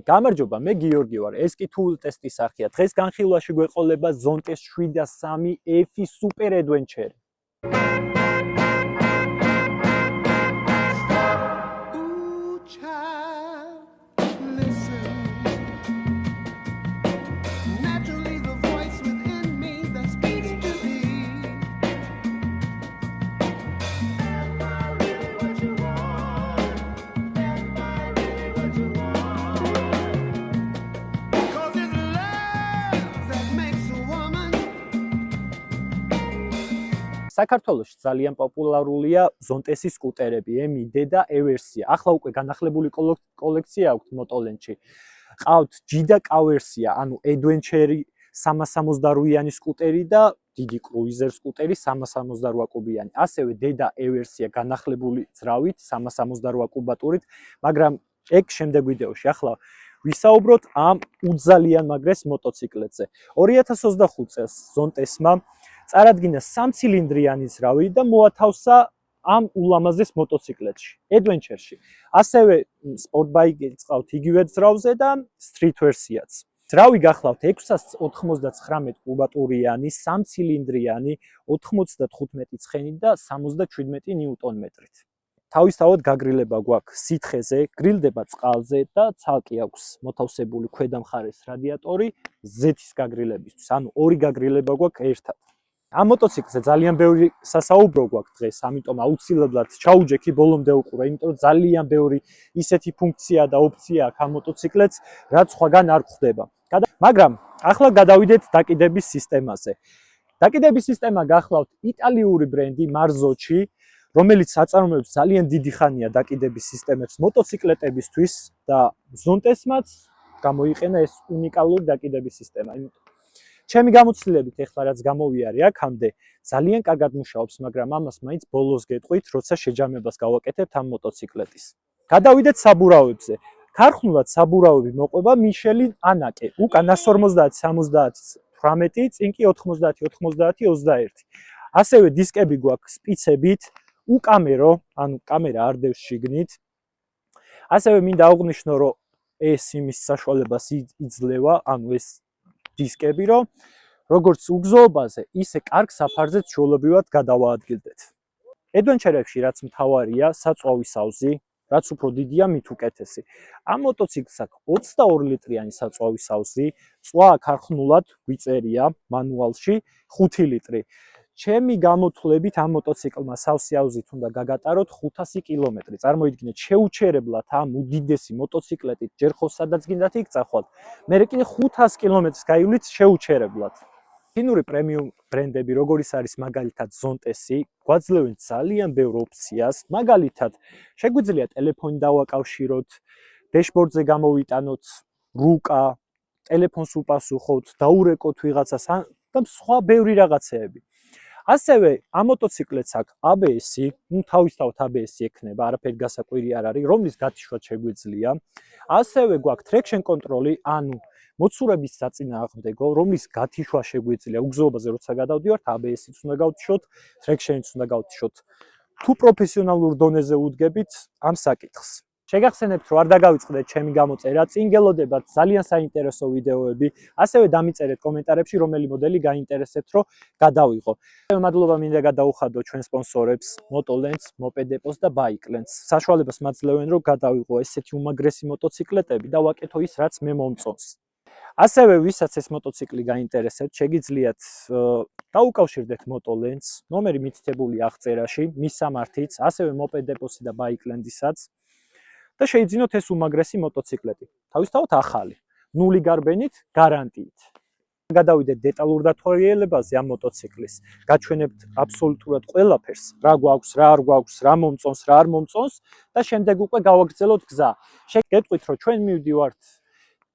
გამარჯობა, მე გიორგი ვარ. ეს კი Tool ტესტის სახეა. დღეს განხილვაში გვეყოლება Zontes 703 F Super Adventure. საქართველოში ძალიან პოპულარულია Zontes-ის სკუტერები M-D და E-ვერსია. ახლა უკვე განახლებული კოლექცია აქვს Motoland-ში. ყავთ G და K ვერსია, ანუ Adventure 368-იანი სკუტერი და დიდი კრუიზერ სკუტერი 368 კუბიანი. ასევე D და E ვერსია განახლებული ძრავით 368 კუბატურით, მაგრამ ეგ შემდეგ ვიდეოში. ახლა ვისაუბროთ ამ უძალიან მაგრეს მოტოციკლებზე. 2025 წელს Zontes-მა წარადგინა 3 ცილინდრიანი ძრავი და მოათავსა ამ ულამაზეს მოტოციკლეთში, Adventure-ში. ასევე სპორტბაიკიც ყავთ იგივე ძრავზე და Street ვერსიაც. ძრავი გახლავთ 699 კუბატურიანი, 3 ცილინდრიანი, 95 ცხენი და 77 ნიუტონ-მეტრით. თავისთავად გაგრილება გვაქვს სითხეზე, გრილდება წყალზე და ცალკე აქვს მოთავსებული ქვედა მხარეს რადიატორი ზეთის გაგრილებისთვის. ანუ ორი გაგრილება გვაქვს ერთად. ამ მოტოციკლზე ძალიან ბევრი სასაუბრო გვაქვს დღეს, ამიტომ აუცილებლად ჩაუჯექი ბოლომდე უყურე, იმიტომ რომ ძალიან ბევრი ისეთი ფუნქცია და ოპცია აქვს ამ მოტოციკლებს, რაც სხვაგან არ გვხვდება. მაგრამ ახლა გადავიდეთ დაკიდების სისტემაზე. დაკიდების სისტემა გახლავთ იტალიური ბრენდი Marzocchi, რომელიც აწარმოებს ძალიან დიდი ხანია დაკიდების სისტემებს მოტოციკლეტებისთვის და Zontes-მაც გამოიყენა ეს უნიკალური დაკიდების სისტემა. ჩემი გამოცდილებით ეხლა რაც გამოვიარე აქამდე ძალიან კარგად მუშაობს, მაგრამ ამას მაინც ბოლოს გეტყვით, როცა შეჯამებას გავაკეთებთ ამ მოტოციკლეტის. გადავიდეთ საბურავებზე. ქარხნულად საბურავები მოყვება Michelin Anake, უკან 150-70-18, წინ კი 90-90-21. ასევე დისკები გვაქვს სპიცებით, უკამერო, ანუ კამერა არ დევს შიგნით. ასევე მინდა აღვნიშნო, რომ ეს იმის საშუალებას იძლევა, ანუ ეს დისკები, რომ როგორც უგზოობაზე, ისე კარგ საფარზეც ჩვეულებრივად გადავაადგილდეთ. Adventure-ებში რაც მთავარია, საწვავის აუზი, რაც უფრო დიდია, მით უკეთესი. ამ მოტოციკლს აქვს 22 ლიტრიანი საწვავის აუზი, წვა ქარხნულად გვიწერია მანუალში 5 ლიტრი. ჩემი გამოთვლებით ამ მოტოციკლმა სავსე აუზით უნდა გაგატაროთ 500 კილომეტრი. წარმოიდგინეთ, შეუჩერებლად ამ უდიდესი მოტოციკლეტით ჯერ ხო სადაც გინდათ იქ წახვალთ, მერე კიდე 500 კილომეტრს გაივლით შეუჩერებლად. ფინური პრემიუმ ბრენდები, როგორიც არის მაგალითად Zontes-ი, გვაძლევენ ძალიან ბევრ ოპციას. მაგალითად, შეგვიძლია ტელეფონი დავაკავშიროთ, დეშბორდზე გამოვიტანოთ რუკა, ტელეფონს უპასუხოთ, დაურეკოთ ვიღაცას და სხვა ბევრი რაღაცეები. ასევე ამ მოტოციკლეთს აქვს ABS-ი, თავისთავად ABS-ი ექნება, არაფერი გასაკვირი არ არის, რომლის გათიშვა შეგვიძლია. ასევე გვაქვს traction control-ი, ანუ მოცურების საწინააღმდეგო, რომლის გათიშვა შეგვიძლია უგზოობაზე, როცა გადავდივართ, ABS-იც უნდა გავთიშოთ, traction-იც უნდა გავთიშოთ. თუ პროფესიონალურ დონეზე უდგებით ამ საკითხს. შეგახსენებთ, რომ არ დაგავიწყდეთ ჩემი გამოწერა, წინ გელოდებათ ძალიან საინტერესო ვიდეოები, ასევე დამიწერეთ კომენტარებში, რომელი მოდელი გაინტერესებთ, რომ გადავიღო. მადლობა მინდა გადაუხადო ჩვენ სპონსორებს, Motoland-ს, Mopedepos და Bikelands. საშუალებას მაძლევენ, რომ გადავიღო ესეთი უმაგრესი მოტოციკლეტები და ვაკეთო ის, რაც მე მომწონს. ასევე ვისაც ეს მოტოციკლი გაინტერესებთ, შეგიძლიათ დაუკავშირდეთ Motoland-ს, ნომერი მითითებული აღწერაში, მის სამართიც, ასევე Mopedepos-ი და Bikeland-ისაც. და შეიძინოთ ეს უმაგრესი მოტოციკლეტი. თავისთავად ახალი, ნული გარბენით, გარანტიით. გადავიდეთ დეტალურ დათვალიერებაზე ამ მოტოციკლის. გაჩვენებთ აბსოლუტურად ყველაფერს, რა გვაქვს, რა არ გვაქვს, რა მომწონს, რა არ მომწონს და შემდეგ უკვე გავაგრძელოთ გზა. შეგეტყვით, რომ ჩვენ მივდივართ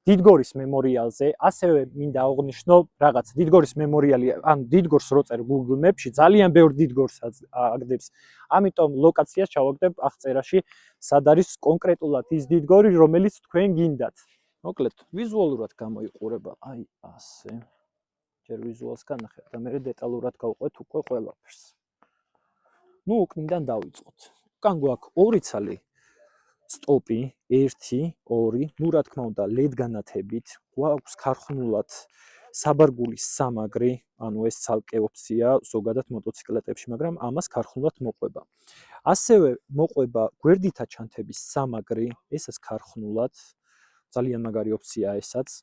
დიდგორის მემორიალზე, ასევე მინდა აღვნიშნო რაღაც დიდგორის მემორიალი, ანუ დიდგორს რო წერ Google Maps-ში, ძალიან ბევრ დიდგორს აგდებს. ამიტომ ლოკაციას ჩავაგდებ აღწერაში, სად არის კონკრეტულად ის დიდგორი, რომელიც თქვენ გინდათ. მოკლედ, ვიზუალურად გამოიყურება, აი ასე. ჯერ ვიზუალს განახეთ და მე დეტალურად გავყვეთ უკვე ყველაფერს. ნუ უკნიდან დავიწყოთ. უკან გვაქვს ორი ცალი სტოპი 1 2 ნუ რა თქმა უნდა LED განათებით გვაქვს ქარხნულად საბარგულის სამაგრი ანუ ეს ცალკე ოფცია ზოგადად მოტოციკლეტებში მაგრამ ამას ქარხნულად მოყვება ასევე მოყვება გვერდითა ჩანთების სამაგრი ესაც ქარხნულად ძალიან მაგარი ოფცია ესაც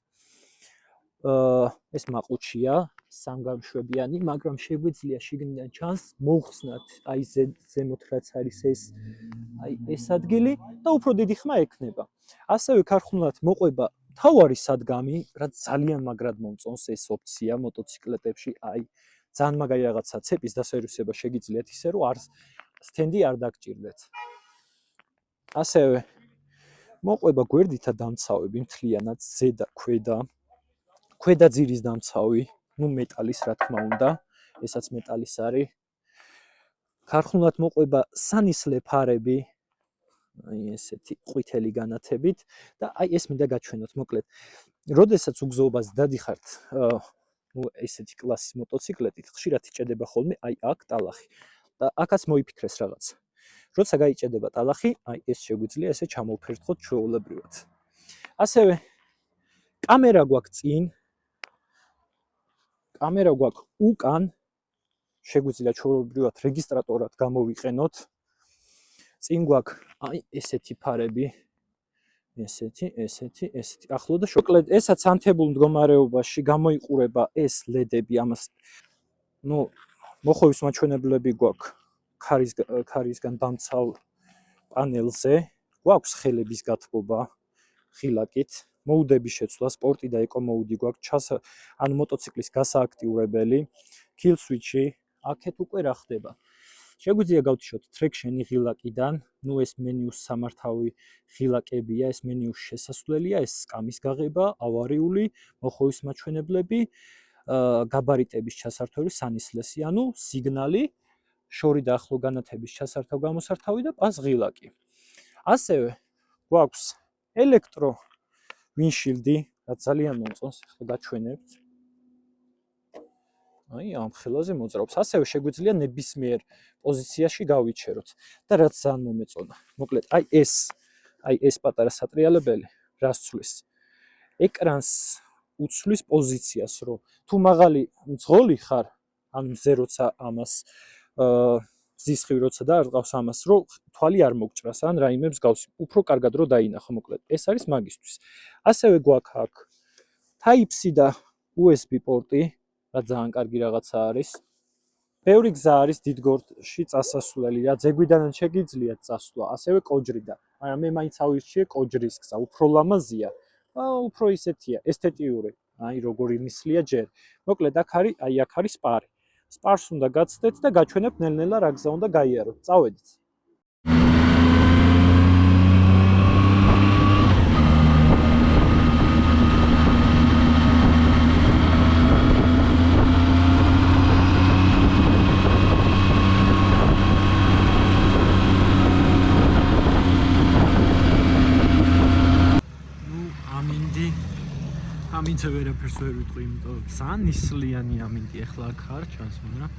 ეს მაყუჩია სამგამშვებიანი მაგრამ შეგვიძლია შიგნიდან ჩანს მოხსნათ აი ზემოთ რაც არის ეს ადგილი და უფრო დიდი ხმა ექნება ასევე ქარხნულად მოყვება თავარი სადგამი რაც ძალიან მაგრად მომწონს ეს ოფცია მოტოციკლეტებში აი ძალიან მაგარი რაღაცა ცეპის დასერვისება შეგიძლიათ ისე რომ არ სტენდი არ დაგჭირდეთ ასევე მოყვება გვერდითა დამცავები მთლიანად ზედა ქვედა ძირის დამცავი ნუ მეტალის რა თქმა უნდა ესაც მეტალის არის ქარხნულად მოყვება სანისლე ფარები აი ესეთი ყვითელი განათებით და აი ეს მინდა გაჩვენოთ მოკლედ როდესაც უგზოობას დადიხართ ნუ ესეთი კლასის მოტოციკლეტით ხშირად იჭედება ხოლმე აი აქ ტალახი და აქაც მოიფიქრეს რაღაც როცა გაიჭედება ტალახი აი ეს შეგვიძლია ესე ჩამოვფერთხოთ ჩვეულებრივად ასევე კამერა გვაქვს წინ კამერა გვაქვს უკან შეგვიძლია ჩვეულებრივად რეგისტრატორად გამოვიყენოთ წინ გვაქვს აი ესეთი ფარები ესეთი ახლო და შოკლედ ესაც ანთებულ მდგომარეობაში გამოიყურება ეს ლედები ამას ნუ მოხოვის მაჩვენებლები გვაქვს ქარისგან დამცავ პანელზე გვაქვს ხელების გათბობა ხილაკით მოუდების შეცვლა სპორტი და ეკო მოუდი გვაქვს ან მოტოციკლის გასააქტიურებელი kill switch-ი აქეთ უკვე რა ხდება შეგვიძლია გავთიშოთ ტრექშენი ღილაკიდან ნუ ეს მენიუს სამართავი ღილაკებია ეს მენიუს შესასვლელია ეს სკამის გაღება ავარიული მოხოვის მაჩვენებლები გაბარიტების ჩასართველი სანისლესი ანუ სიგნალი შორი და ახლო განათების ჩასართავ გამოსართავი და პას ღილაკი ასევე გვაქვს ელექტრო ვინშილდი რაც ძალიან მომწონს ახლა გაჩვენებთ აი ამ ხელაზე მოძრაობს ასევე შეგვიძლია ნებისმიერ პოზიციაში გავიჩეროთ და რაც ძალიან მომეწონა მოკლედ აი ეს პატარა სატრიალებელი რას ცვლის ეკრანს უცვლის პოზიციას რომ თუ მაღალი მძღოლი ხარ ან მზე როცა ამას ზისხივი როცა და არ ყავს ამას რომ თვალი არ მოგჭრას ან რაიმე მსგავსი უფრო კარგად რომ დაინახო მოკლედ ეს არის მაგისთვის ასევე გვაქვს აქ Type-C და USB პორტი რა ძალიან კარგი რაღაცა არის ბევრი გზა არის დიდგორში წასასვლელი რა ზეგვიდანაც შეგიძლიათ წასვლა ასევე კოჯრიდან მაგრამ მე მაინც ავირჩიე კოჯრის გზა უფრო ლამაზია უფრო ისეთია ესთეტიური აი როგორი მისლია ჯერ მოკლედ აქ არის სპარი სპარს უნდა გაცდეთ და გაჩვენებთ ნელ-ნელა რა გზა უნდა გაიაროთ წავედით ამინდზე ვერაფერს ვერ ვიტყვი, იმიტომ ძალიან ნისლიანი ამინდი ახლა აქ არ ჩანს, მაგრამ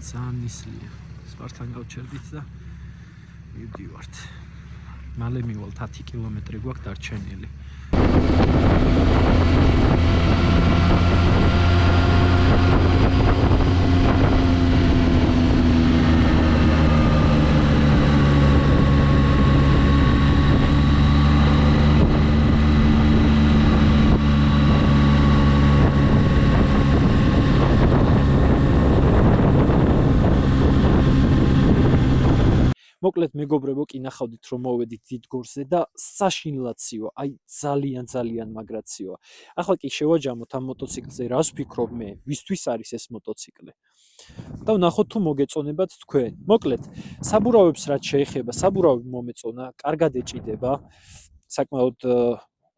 ძალიან ნისლია. სპართან გავჩერდით და მივდივართ. მალე მივალთ 10 კილომეტრი გვაქვს დარჩენილი. მოკლედ მეგობრებო, კი ნახავდით რომ მოვედით დიდგორზე და საშინლაციო, აი ძალიან მაგრაციოა. ახლა კი შევაჯამოთ ამ მოტოციკლზე, რას ვფიქრობ მე, ვისთვის არის ეს მოტოციკლი. და ვნახოთ თუ მოგეწონებათ თქვენ. მოკლედ, საბურავებს რაც შეეხება, საბურავი მომეწონა, კარგად ეჭიდება. საკმაოდ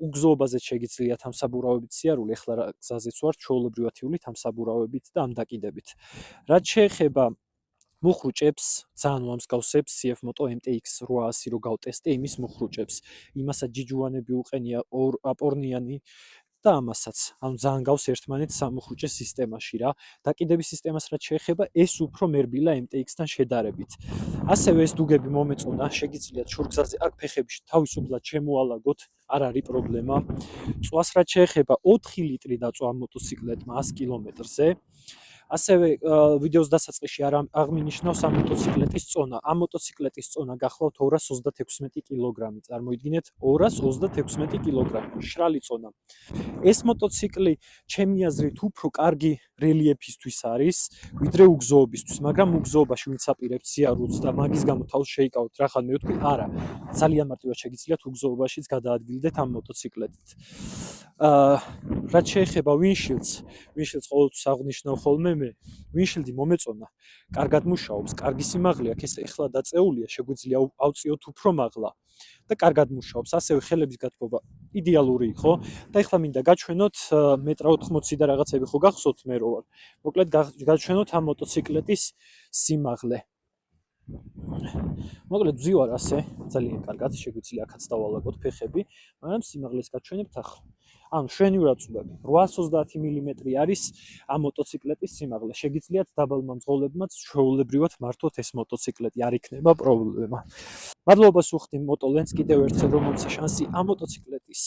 უგზოობაზე შეგიძლიათ ამ საბურავებით სიარული, ახლა რა გზაზეც ვარ, ჩვეულებრივად ივლით ამ საბურავებით და ამ დაკიდებით. რაც შეეხება მუხრუჭებს ძალიან მომსგავსებს CF Moto MTX 800 რო გავტესტე იმის მუხრუჭებს იმასაც ჯიჯუანები უყენია ორ აპორნიანი და ამასაც. ანუ ძალიან გავს ერთმანეთს სამუხრუჭე სისტემაში რა. დაკიდების სისტემას რაც შეეხება, ეს უფრო მერბილა MTX-თან შედარებით. ასევე ეს დუგები მომეწონა, შეგიძლიათ შურგზაზე აქ ფეხებში თავისუფლად შემოალაგოთ, არ არის პრობლემა. წვას რაც შეეხება 4 ლიტრი დაწვა ამ მოტოციკლეტმა 100 კილომეტრზე. ასევე ვიდეოს დასაწყისში არ აღმინიშნავს ამ მოტოციკლეტის წონა. ამ მოტოციკლეტის წონა გახლავთ 236 კილოგრამი. წარმოიდგინეთ 236 კილოგრამი. შრალი წონა. ეს მოტოციკლი ჩემი აზრით უფრო კარგი რელიეფისთვის არის, ვიდრე უგზოობისთვის, მაგრამ უგზოობაში ვინც აპირებთ სიარულს და მაგის გამო თავს შეიკავოთ, რახან მე ვთქვი, არა. ძალიან მარტივად შეგიძლიათ უგზოობაშიც გადაადგილდეთ ამ მოტოციკლეტით. რაც შეეხება ვინშილდს ყოველთვის აღნიშნავ ხოლმე მე, ვინშილდი მომეწონა, კარგად მუშაობს, კარგი სიმაღლე აქვს, ეს ეხლა დაწეულია, შეგვიძლია ავწიოთ უფრო მაღლა და კარგად მუშაობს. ასევე ხელების გათბობა იდეალური იყო და ეხლა მინდა გაჩვენოთ 1.80 და რაღაცები ხო გახსოვთ მე რო ვარ. მოკლედ გაჩვენოთ ამ მოტოციკლეტის სიმაღლე. მოკლედ ვზივარ ასე, ძალიან კარგად, შეგვიძლია აქაც დავალაგოთ ფეხები, მაგრამ სიმაღლეს გაჩვენებთ ახლა. ანუ შვენივრად ვწვდები, 830 მმ არის ამ მოტოციკლეტის სიმაღლე. შეგიძლიათ დაბალმა მძღოლებმაც ჩვეულებრივად მართოთ ეს მოტოციკლეტი, არ იქნება პრობლემა. მადლობას ვუხდი Motolens კიდევ ერთხელ, რომ მომცა შანსი ამ მოტოციკლეტის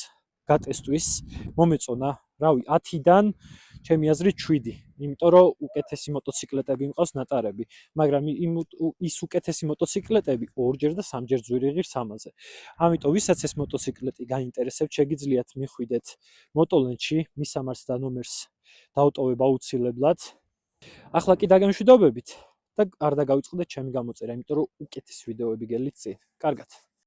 გატესტვის. მომეწონა, რავი, 10-დან ჩემი აზრით 7, იმიტომ რომ უკეთესი მოტოციკლეტები მყავს ნატარები, მაგრამ ის უკეთესი მოტოციკლეტები 2-ჯერ და 3-ჯერ ძვირი ღირს ამაზე. ამიტომ ვისაც ეს მოტოციკლეტი გაინტერესებთ, შეგიძლიათ მიხვიდეთ Motolens-ში, მის სამარს და ნომერს დავტოვებ აუცილებლად. ახლა კი დაგემშვიდობებით და არ დაგავიწყდეთ ჩემი გამოწერა, იმიტომ რომ უკეთესი ვიდეოები გელით წინ. კარგად.